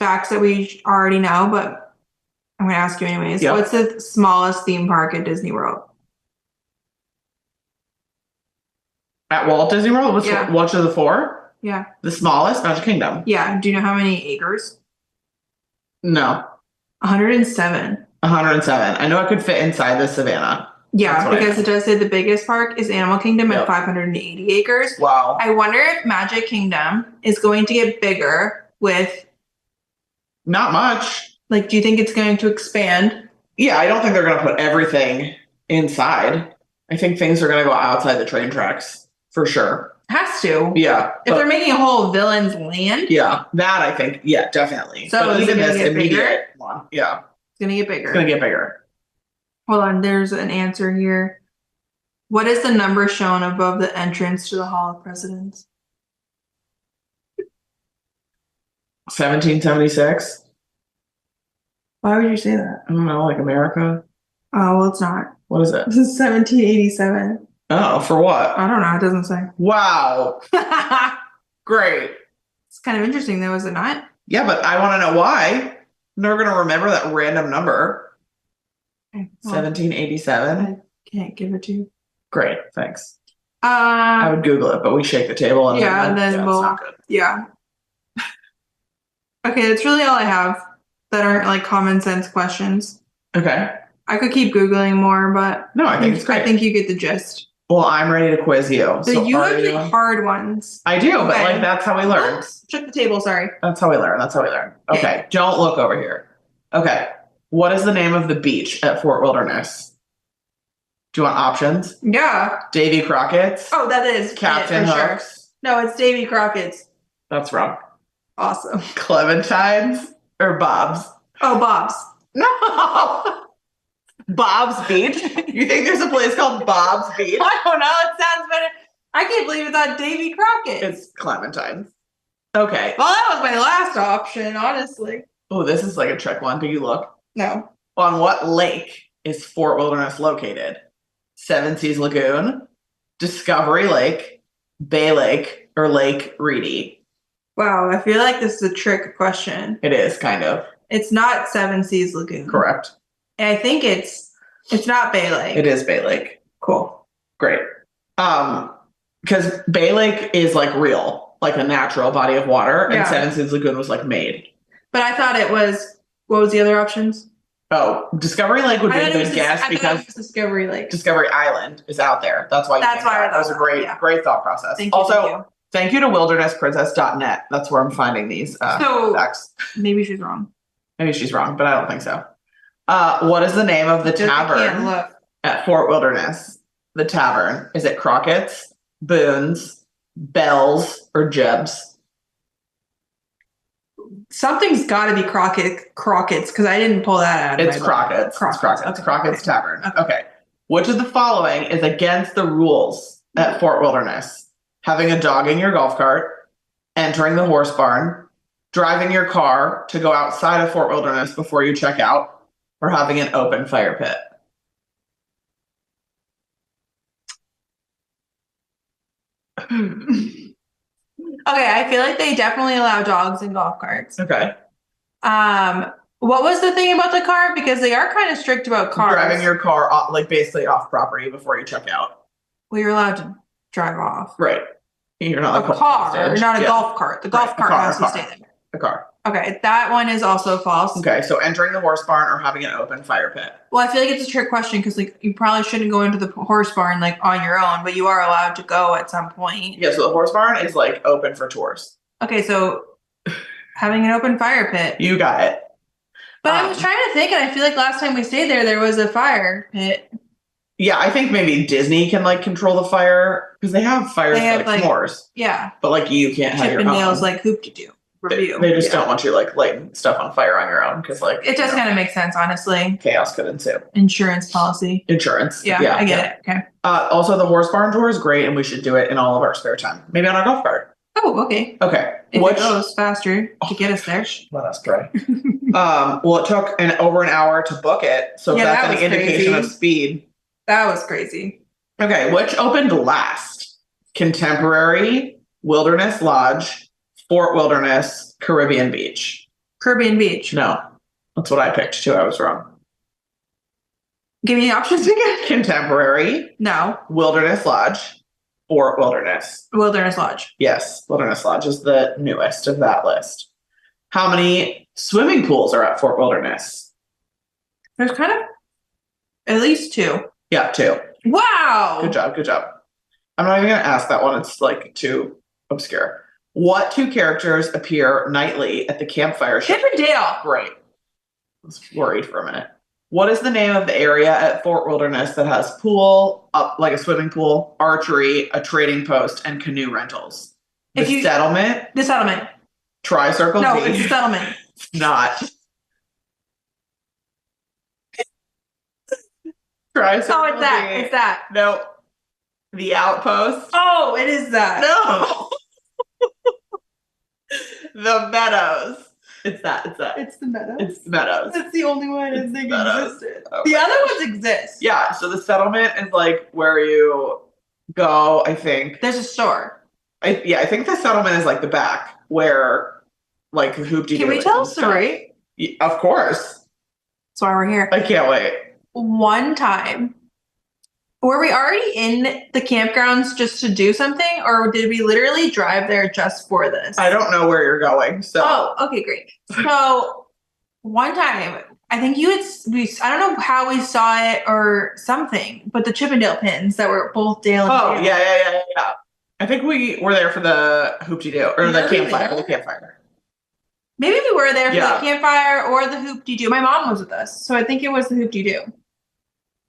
facts that we already know, but I'm going to ask you anyways. Yep. What's the smallest theme park at Disney World? At Walt Disney World? Which of the four? Yeah. The smallest? Magic Kingdom. Yeah. Do you know how many acres? No. 107. 107. I know it could fit inside the Savannah. Yeah, because it does say the biggest park is Animal Kingdom at 580 acres. Wow. I wonder if Magic Kingdom is going to get bigger with... Not much. Like, do you think it's going to expand? Yeah, I don't think they're going to put everything inside. I think things are going to go outside the train tracks, for sure. Has to. Yeah. If they're making a whole Villains Land. Yeah, that I think, yeah, definitely. So but even this immediate one. Yeah. It's going to get bigger. It's going to get bigger. Hold on, there's an answer here. What is the number shown above the entrance to the Hall of Presidents? 1776. Why would you say that? I don't know, like America? Oh, well, it's not. What is it? This is 1787. Oh, for what? I don't know. It doesn't say. Wow. Great. It's kind of interesting, though, is it not? Yeah, but I want to know why. I'm never going to remember that random number. 1787. I can't give it to you. Great, thanks. I would Google it, but we shake the table and then we'll. It's not good. Yeah. Okay, that's really all I have that aren't like common sense questions. Okay. I could keep Googling more, but no, I think it's great. I think you get the gist. Well, I'm ready to quiz you. So you have the hard ones. I do, but like that's how we learn. Check the table, sorry. That's how we learn. Okay, don't look over here. Okay. What is the name of the beach at Fort Wilderness? Do you want options? Yeah. Davy Crockett's? Oh, that is Captain Hook's? Sure. No, it's Davy Crockett's. That's wrong. Awesome. Clementine's or Bob's? Oh, Bob's. No. Bob's Beach? You think there's a place called Bob's Beach? I don't know. It sounds better. I can't believe it's on Davy Crockett. It's Clementine's. Okay. Well, that was my last option, honestly. Oh, this is like a trick one. Did you look? No. On what lake is Fort Wilderness located? Seven Seas Lagoon, Discovery Lake, Bay Lake, or Lake Reedy? Wow, I feel like this is a trick question. It is, kind of. It's not Seven Seas Lagoon. Correct. And I think it's not Bay Lake. It is Bay Lake. Cool. Great. Because Bay Lake is like real, like a natural body of water, and Seven Seas Lagoon was like made. But I thought it was, what was the other options? Oh, Discovery Lake would be a good guess because it was Discovery Lake. Discovery Island is out there. That's why. That's why that was a great thought process. Also, Thank you to wildernessprincess.net. That's where I'm finding these facts. Maybe she's wrong. Maybe she's wrong, but I don't think so. What is the name of the tavern at Fort Wilderness? The tavern. Is it Crockett's, Boone's, Bell's, or Jeb's? Something's got to be Crockett's because I didn't pull that out. It's Crockett's. It's Crockett's Tavern. Okay. Which of the following is against the rules at Fort Wilderness? Having a dog in your golf cart, entering the horse barn, driving your car to go outside of Fort Wilderness before you check out, or having an open fire pit? Okay, I feel like they definitely allow dogs in golf carts. Okay. What was the thing about the car? Because they are kind of strict about cars. Driving your car off, like basically off property before you check out. Well, you're allowed to drive off. Right. You're not a car, not a golf cart. The golf cart has to stay there. The car. Okay, that one is also false. Okay, so entering the horse barn or having an open fire pit. Well, I feel like it's a trick question because like you probably shouldn't go into the horse barn like on your own, but you are allowed to go at some point. Yeah, so the horse barn is like open for tours. Okay, so having an open fire pit. You got it. But I was trying to think, and I feel like last time we stayed there was a fire pit. Yeah, I think maybe Disney can like control the fire because they have fires like s'mores. Yeah. But like you can't have your own. Chippendales like Hoop-de-Doo. Review. They just don't want you like lighting stuff on fire on your own because like it does kind of make sense, honestly. Chaos could ensue. Insurance policy. Insurance. Yeah, I get it. Okay. Also, the horse barn tour is great, and we should do it in all of our spare time. Maybe on our golf cart. Oh, okay. Okay. If it goes faster to get us there. Let us try. Well, it took over an hour to book it, so that's an indication of speed. That was crazy. Okay, which opened last? Contemporary, Wilderness Lodge, Fort Wilderness, Caribbean Beach. Caribbean Beach. No, that's what I picked too. I was wrong. Give me the options again. Contemporary. No. Wilderness Lodge. Fort Wilderness. Wilderness Lodge. Yes, Wilderness Lodge is the newest of that list. How many swimming pools are at Fort Wilderness? There's kind of at least 2. Yeah, 2. Wow. Good job. Good job. I'm not even going to ask that one. It's like too obscure. What 2 characters appear nightly at the campfire show? Chip and Dale. Great. I was worried for a minute. What is the name of the area at Fort Wilderness that has pool, like a swimming pool, archery, a trading post, and canoe rentals? The settlement? The settlement. Try Circle D. No, it's the settlement. Not. Try Circle D. It's that. It's that. No. The Outpost. Oh, it is that. No. The Meadows. It's that. It's the Meadows. It's the Meadows. That's the only one I didn't think existed. Oh, the other ones exist. Yeah, so the settlement is like where you go, I think. There's a store. I think the settlement is like the back where like Hoop-de-Doo. Can we tell a story? Of course. That's why we're here. I can't wait. One time, were we already in the campgrounds just to do something, or did we literally drive there just for this? I don't know where you're going. So. Oh, okay, great. So one time, I think I don't know how we saw it or something, but the Chippendale pins that were both Dale and Dale. Yeah. I think we were there for the Hoop-de-Doo or the campfire. Maybe we were there for the campfire or the Hoop-de-Doo. My mom was with us, so I think it was the Hoop-de-Doo.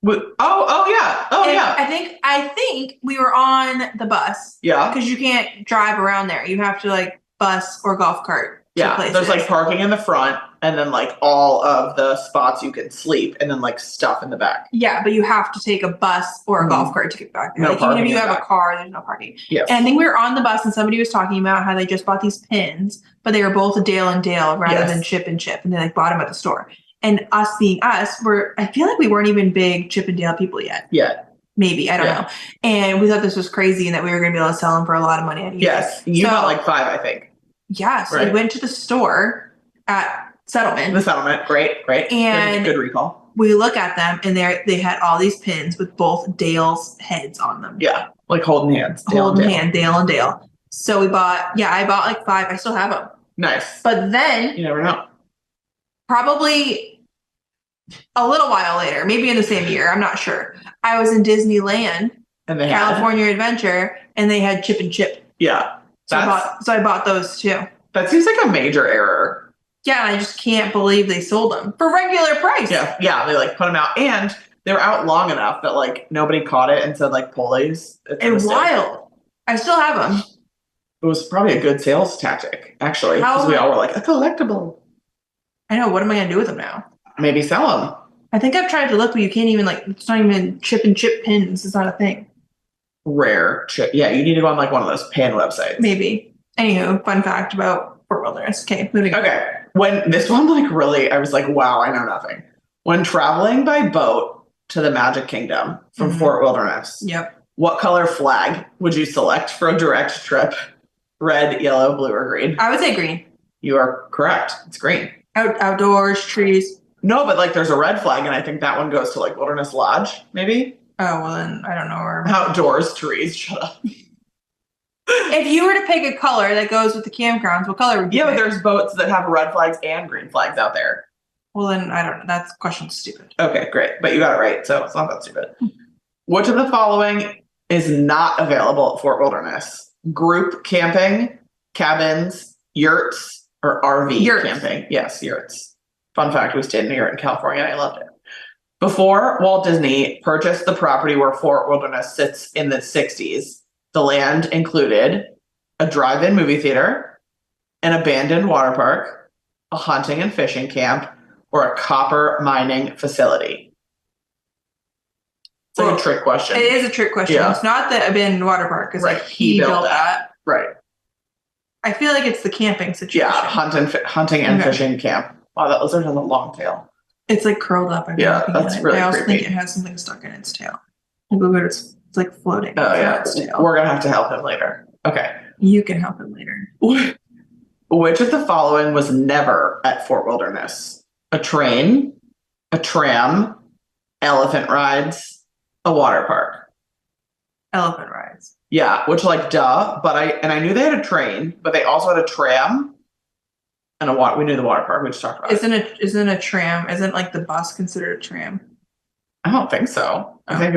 Yeah. I think we were on the bus. Yeah. Because you can't drive around there. You have to like bus or golf cart. Yeah. There's like parking in the front and then like all of the spots you can sleep and then like stuff in the back. Yeah, but you have to take a bus or a golf cart to get back there. No like even if you have a car, there's no parking. Yes. And I think we were on the bus and somebody was talking about how they just bought these pins, but they were both a Dale and Dale rather than Chip and Chip, and they like bought them at the store. And us being us, I feel like we weren't even big Chip and Dale people yet. Yeah. Maybe. I don't know. And we thought this was crazy and that we were going to be able to sell them for a lot of money. Yes. You bought like 5, I think. Yeah. So we went to the store at Settlement. The Settlement. Great. And good recall. We look at them and they had all these pins with both Dale's heads on them. Yeah. Like holding hands. Dale and Dale. So I bought like 5. I still have them. Nice. But then. You never know. Probably a little while later, maybe in the same year, I'm not sure. I was in Disneyland, and California Adventure, and they had Chip and Chip. Yeah. So I bought those too. That seems like a major error. Yeah, and I just can't believe they sold them for regular price. Yeah, they like put them out, and they were out long enough that like nobody caught it and said like pull these. And wild. I still have them. It was probably a good sales tactic, actually, because we all were like, a collectible. I know. What am I going to do with them now? Maybe sell them. I think I've tried to look, but you can't even, like, it's not even chip pins. It's not a thing. Rare chip. Yeah, you need to go on, like, one of those pin websites. Maybe. Anywho, fun fact about Fort Wilderness. Okay, moving on. Okay. When this one, like, really, I was like, wow, I know nothing. When traveling by boat to the Magic Kingdom from Fort Wilderness, what color flag would you select for a direct trip? Red, yellow, blue, or green? I would say green. You are correct. It's green. Outdoors, trees. No, but like there's a red flag, and I think that one goes to like Wilderness Lodge, maybe. Oh, well then I don't know where. Outdoors, trees. Shut up. If you were to pick a color that goes with the campgrounds, what color would you pick? But there's boats that have red flags and green flags out there. Well, then I don't know. That question's stupid. Okay, great. But you got it right, so it's not that stupid. Which of the following is not available at Fort Wilderness? Group camping, cabins, yurts, or RV camping? Yes, yurts. Fun fact, we stayed in a yurt in California and I loved it. Before Walt Disney purchased the property where Fort Wilderness sits in the 60s, the land included a drive-in movie theater, an abandoned water park, a hunting and fishing camp, or a copper mining facility. It's like a trick question. It is a trick question. Yeah. It's not the abandoned water park because like he built that. Right. I feel like it's the camping situation. Yeah, hunting and fishing camp. Wow, that lizard has a long tail. It's like curled up. That's really I also creepy. think it has something stuck in its tail. It's like floating. Oh yeah, its tail. We're gonna have to help him later. Okay. You can help him later. Which of the following was never at Fort Wilderness? A train, a tram, elephant rides, a water park. Elephant rides. Yeah, which like duh, but I knew they had a train, but they also had a tram and we knew the water park. We just talked about it. Isn't a tram, isn't like the bus considered a tram? I don't think so. I think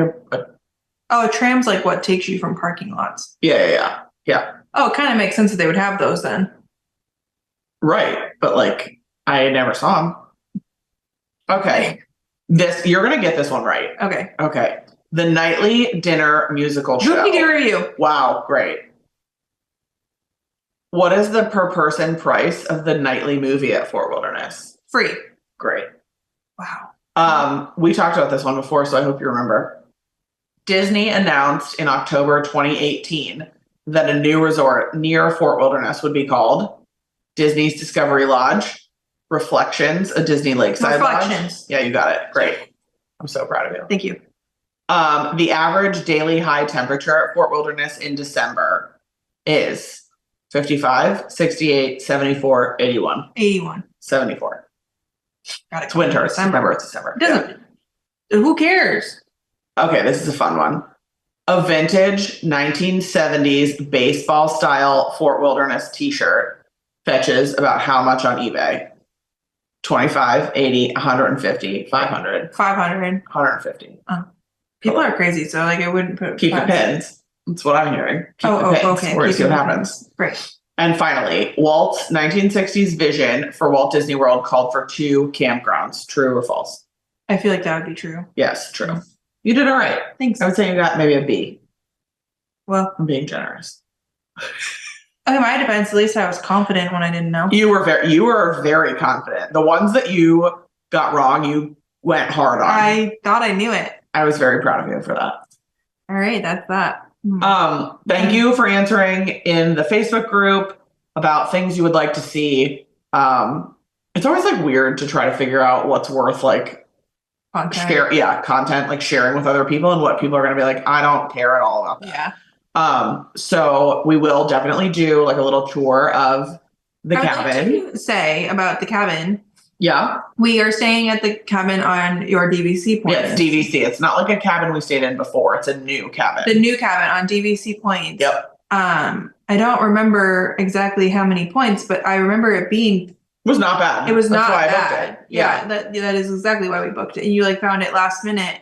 a tram's like what takes you from parking lots. Yeah. Oh, it kind of makes sense that they would have those then. Right, but like I never saw them. Okay. You're gonna get this one right. Okay. The nightly dinner musical show. WDW. Wow, great. What is the per person price of the nightly movie at Fort Wilderness? Free. Great. Wow. We talked about this one before, so I hope you remember. Disney announced in October 2018 that a new resort near Fort Wilderness would be called Disney's Discovery Lodge, Reflections, a Disney Lakeside Lodge. Yeah, you got it. Great. I'm so proud of you. Thank you. The average daily high temperature at Fort Wilderness in December is 55, 68, 74, 81. 81. 74. Got it. It's winter. It's December. It's December. It doesn't. Yeah. Who cares? Okay, this is a fun one. A vintage 1970s baseball style Fort Wilderness t-shirt fetches about how much on eBay? 25, 80, 150, 500. 500. 150. People are crazy, so like I wouldn't put. Keep the pins. That's what I'm hearing. Keep the pins. Okay. We're see what happens. Great. And finally, Walt's 1960s vision for Walt Disney World called for 2 campgrounds. True or false? I feel like that would be true. Yes, true. You did all right. Thanks. I would say you got maybe a B. Well, I'm being generous. Okay, my defense, at least I was confident when I didn't know. You were very confident. The ones that you got wrong, you went hard on. I thought I knew it. I was very proud of you for that. All right, that's that. Thank you for answering in the Facebook group about things you would like to see. It's always like weird to try to figure out what's worth like content, like sharing with other people and what people are going to be like, I don't care at all about that. Yeah. So we will definitely do like a little tour of the cabin. What did you say about the cabin? Yeah. We are staying at the cabin on your DVC Point. Yes, DVC. It's not like a cabin we stayed in before. It's a new cabin. The new cabin on DVC Point. Yep. I don't remember exactly how many points, but I remember it being... It was not bad. It was That's not why bad. I booked it. Yeah, that is exactly why we booked it. And you like found it last minute.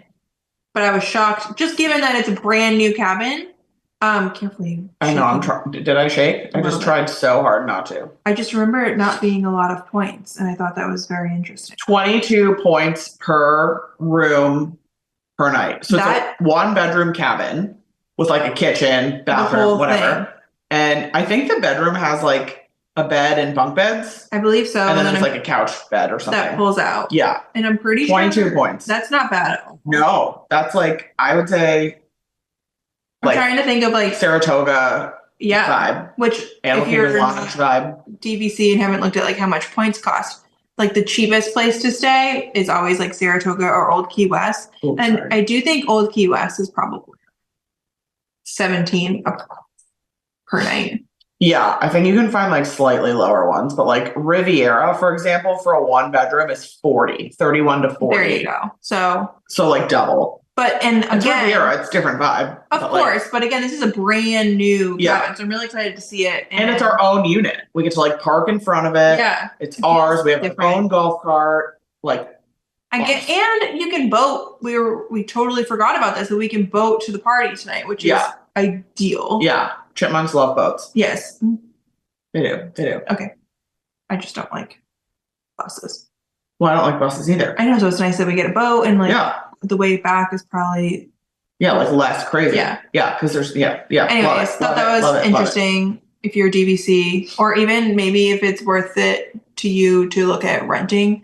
But I was shocked, just given that it's a brand new cabin, Carefully. I know I'm shaking trying. Did I shake? a I little just bit. tried so hard not to. I just remember it not being a lot of points, and I thought that was very interesting. 22 points per room per night. So That- it's a 1-bedroom cabin with like a kitchen, whole bathroom, whatever. thing. And I think the bedroom has like a bed and bunk beds. I believe so. And then there's like a couch bed or something. that pulls out. Yeah. And I'm pretty 22 sure points. that's not bad at all. No, that's like, I would say, I'm like trying to think of like Saratoga vibe. Which Animal if you're Kingdom Lodge vibe. DVC and haven't looked at like how much points cost, like the cheapest place to stay is always like Saratoga or Old Key West. Oops, and sorry. I do think Old Key West is probably 17 per night. Yeah, I think you can find like slightly lower ones, but like Riviera, for example, for a 1-bedroom is 40, 31 to 40. There you go. So like double. But and It's again, Riviera, it's different vibe. Of course, but again, this is a brand new cabin, so I'm really excited to see it. And it's our own unit. We get to like park in front of it. Yeah, it's ours. We have our own golf cart. Like, and you can boat. We totally forgot about this, that we can boat to the party tonight, which is ideal. Yeah, chipmunks love boats. Yes, they do. They do. Okay, I just don't like buses. Well, I don't like buses either. I know, so it's nice that we get a boat and like the way back is probably like less crazy. Yeah, because there's Anyways, thought that was interesting. If you're a DVC, or even maybe if it's worth it to you to look at renting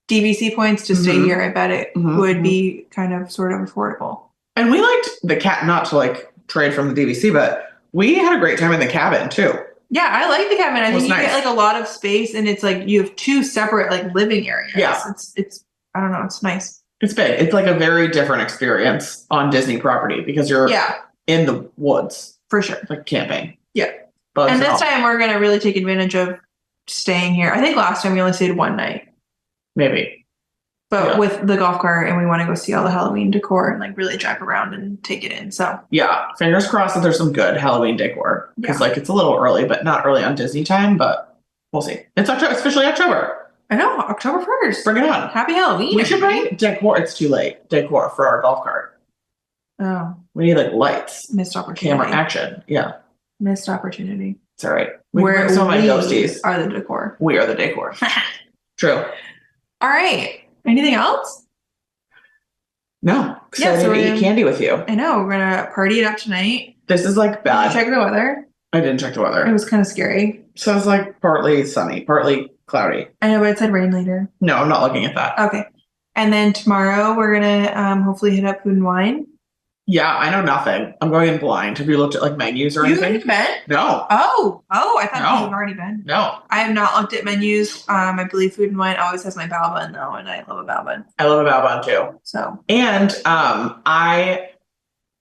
DVC points to stay here, I bet it would be kind of sort of affordable. And we liked the not to like trade from the DVC, but we had a great time in the cabin too. Yeah, I like the cabin. I think you get like a lot of space, and it's like you have 2 separate like living areas. Yeah, it's I don't know, it's nice. It's big. It's like a very different experience on Disney property because you're in the woods. For sure. Like camping. Yeah. And this time we're going to really take advantage of staying here. I think last time we only stayed 1 night. Maybe. But with the golf cart, and we want to go see all the Halloween decor and like really drive around and take it in. So fingers crossed that there's some good Halloween decor. Because like it's a little early, but not early on Disney time, but we'll see. It's officially October. I know, October 1st. Bring it on. Happy Halloween. We should bring decor. It's too late. Decor for our golf cart. Oh. We need like lights. Missed opportunity. Camera action. Yeah. Missed opportunity. It's all right. Where some of my ghosties are the decor. We are the decor. True. All right. Anything else? No. Excited to eat candy with you. I know. We're going to party it up tonight. This is like bad. Did you check the weather? I didn't check the weather. It was kind of scary. So it's like partly sunny, partly cloudy. I know, but it said rain later. No, I'm not looking at that. Okay. And then tomorrow we're going to hopefully hit up Food and Wine. Yeah, I know nothing. I'm going in blind. Have you looked at like menus or anything? You haven't been? No. Oh, I thought you've already been. No. I have not looked at menus. I believe Food and Wine always has my bao bun though, and I love a bao bun. I love a bao bun too. So. And I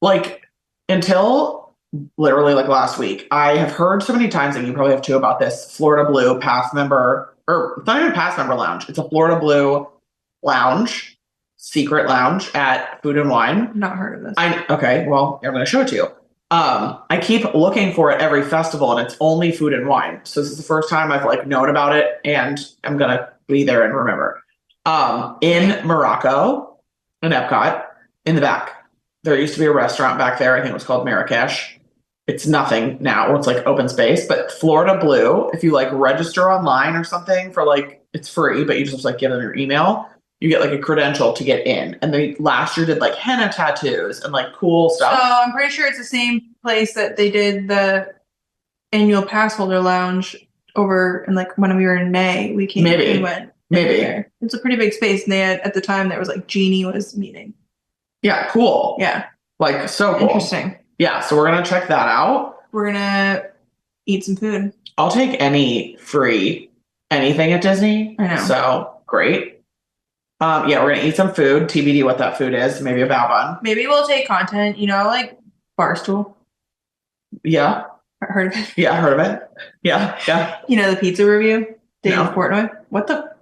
like until literally like last week, I have heard so many times, and you probably have too, about this Florida Blue pass member, or it's not even pass member lounge. It's a Florida Blue lounge. Secret lounge at Food and Wine. Not heard of this. Okay, well, I'm going to show it to you. I keep looking for it every festival, and it's only Food and Wine. So this is the first time I've like known about it, and I'm going to be there and remember. In Morocco, in Epcot, in the back, there used to be a restaurant back there. I think it was called Marrakesh. It's nothing now. It's like open space. But Florida Blue, if you like register online or something for like, it's free, but you just like give them your email. You get like a credential to get in. And they last year did like henna tattoos and like cool stuff. So I'm pretty sure it's the same place that they did the annual pass holder lounge over in like when we were in May. We came and went. Maybe. There. It's a pretty big space. And they had at the time there was like Jeannie was meeting. Yeah, cool. Yeah. Like so cool. Interesting. Yeah, so we're gonna check that out. We're gonna eat some food. I'll take any free anything at Disney. I know. So great. Yeah, we're gonna eat some food. TBD what that food is. Maybe a bao bun. Maybe we'll take content, like Barstool. Yeah. Heard of it? Yeah, heard of it. Yeah. The pizza review? Dave Portnoy? What the?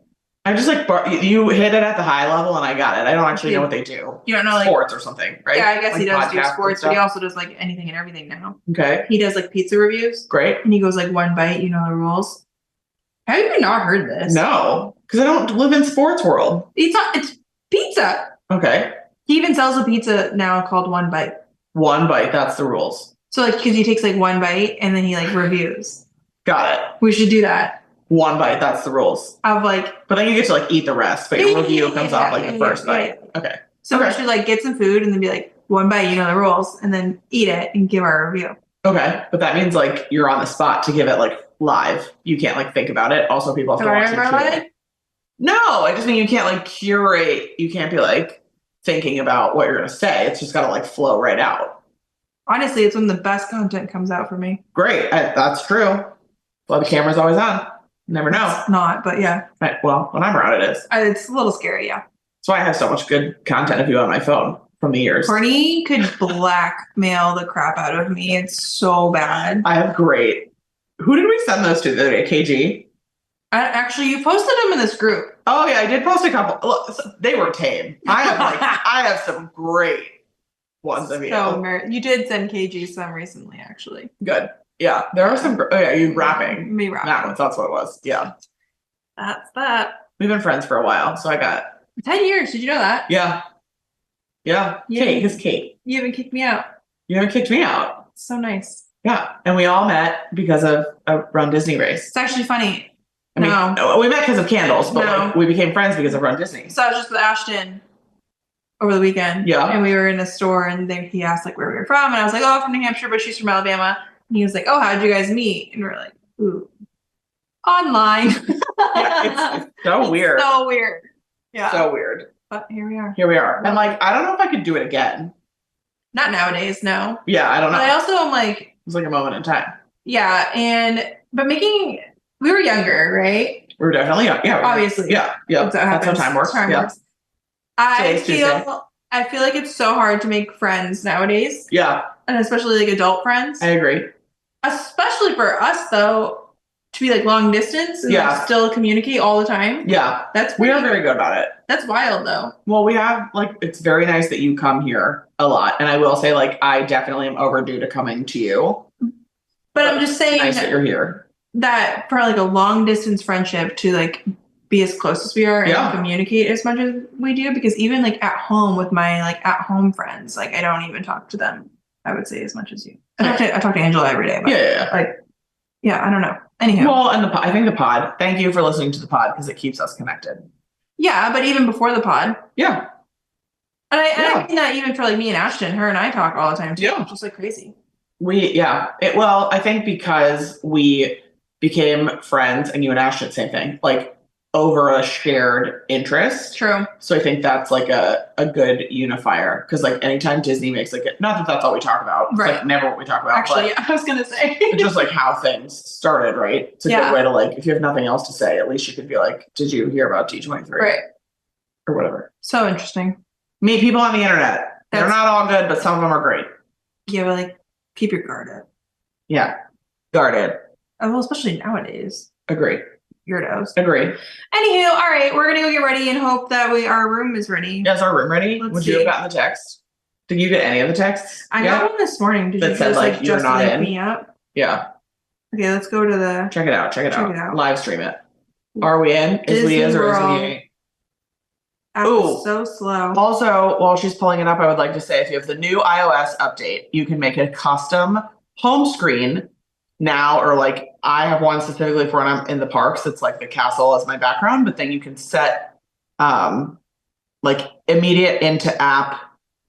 I just like, you hit it at the high level and I got it. I don't actually know what they do. You don't know sports or something, right? Yeah, I guess like he does do sports, but he also does like anything and everything now. Okay. He does like pizza reviews. Great. And he goes like one bite, the rules. Have you not heard this? No, because I don't live in sports world. It's pizza. Okay. He even sells a pizza now called One Bite. One bite, that's the rules. So like, because he takes like one bite and then he like reviews. Got it. We should do that. One bite, that's the rules. Of like, but then you get to like eat the rest, but your review comes off like the first bite. Okay. So we should like get some food and then be like, one bite, you know the rules, and then eat it and give our review. Okay, but that means like you're on the spot to give it like live. You can't like think about it. Also, people have to watch it. No, I just mean you can't like curate. You can't be like thinking about what you're gonna say. It's just gotta like flow right out. Honestly, it's when the best content comes out for me. Great, that's true. Well, the camera's always on. Never know. It's not, but yeah. Right, well, when I'm around, it is. It's a little scary, yeah. That's why I have so much good content of you on my phone from the years. Courtney could blackmail the crap out of me. It's so bad. I have great. Who did we send those to the other day? KG? Actually, you posted them in this group. Oh yeah, I did post a couple. Look, they were tame. I have some great ones of you. So you did send KG some recently, actually. Good. Yeah, there are some. Oh yeah, you rapping. Me rapping. That's what it was. Yeah. That's that. We've been friends for a while, so I got 10 years. Did you know that? Yeah. Yeah. Kate, who's Kate? You haven't kicked me out. You haven't kicked me out. So nice. Yeah, and we all met because of a Run Disney race. It's actually funny. I mean, no, we met because of candles, but like, we became friends because of Run Disney. So I was just with Ashton over the weekend. Yeah. And we were in a store and he asked like where we were from. And I was like, oh, from New Hampshire, but she's from Alabama. And he was like, oh, how'd you guys meet? And we're like, ooh, online. Yeah, it's so weird. So weird. Yeah. So weird. But here we are. Here we are. And like, I don't know if I could do it again. Not nowadays, no. Yeah, I don't know. But I also am like. It was like a moment in time. Yeah. But we were younger, right? We were definitely young. Yeah. Obviously. Yeah. That's how time works. I feel like it's so hard to make friends nowadays. Yeah. And especially like adult friends. I agree. Especially for us though, to be like long distance and like still communicate all the time. Yeah. We are very good about it. That's wild though. Well, we have like, it's very nice that you come here a lot. And I will say like, I definitely am overdue to coming to you. But I'm just saying nice that you're here. That for like a long distance friendship to like be as close as we are and communicate as much as we do, because even like at home with my like at home friends, like I don't even talk to them, I would say, as much as you. I talk to Angela every day. But I don't know. Anyhow. Well, and I think the pod, thank you for listening to the pod because it keeps us connected. Yeah, but even before the pod. Yeah. And I mean that even for like me and Ashton, her and I talk all the time too. Yeah. Just like crazy. I think because we became friends and you and Ashton, same thing, like over a shared interest. True. So I think that's like a good unifier because like anytime Disney makes like not that that's all we talk about. It's like never what we talk about. Actually, I was going to say. It's just like how things started, right? It's a good way to like, if you have nothing else to say, at least you could be like, did you hear about D23? Right. Or whatever. So interesting. Meet people on the internet. They're not all good, but some of them are great. Yeah, but like keep your guard up. Yeah. Guarded. Well, especially nowadays. Agreed. Weirdos. Agreed. Anywho, all right, we're gonna go get ready and hope that our room is ready. Yeah, is our room ready? Would you have gotten the text? Did you get any of the texts? I got one this morning. Did you said like you're not in? Me up? Yeah. Okay, let's go to the. Check it out. Live stream it. Are we in? Is Disney we is or World. is we ain't? Ooh. So slow. Also, while she's pulling it up, I would like to say if you have the new iOS update, you can make a custom home screen now, or like I have one specifically for when I'm in the parks. It's like the castle as my background, but then you can set like immediate into app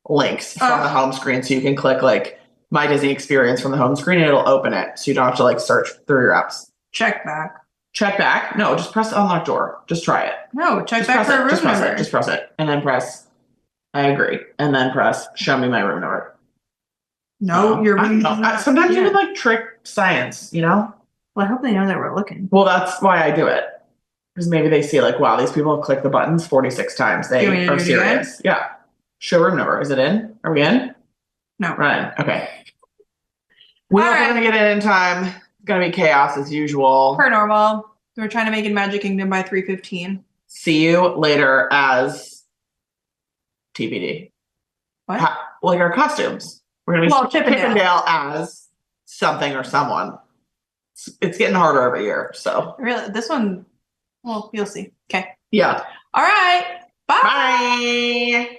links from the home screen. So you can click like my Disney experience from the home screen and it'll open it. So you don't have to like search through your apps. Check back. No, just press unlock door. Just try it. No, check back for a room number. Just press it. And then press I agree. And then press show me my room number. No, your room. Sometimes you would like trick science, you know? Well, I hope they know that we're looking. Well, that's why I do it. Because maybe they see like, wow, these people have clicked the buttons 46 times. They are serious. Yeah. Show room number. Is it in? Are we in? No. Run. Okay. We're going to get in time. It's going to be chaos as usual. Per normal. We're trying to make it Magic Kingdom by 3:15. See you later as TBD. What? Like our costumes. We're going to be Chippendale as something or someone. It's getting harder every year, so. Really? This one, well, you'll see. Okay. Yeah. All right. Bye. Bye.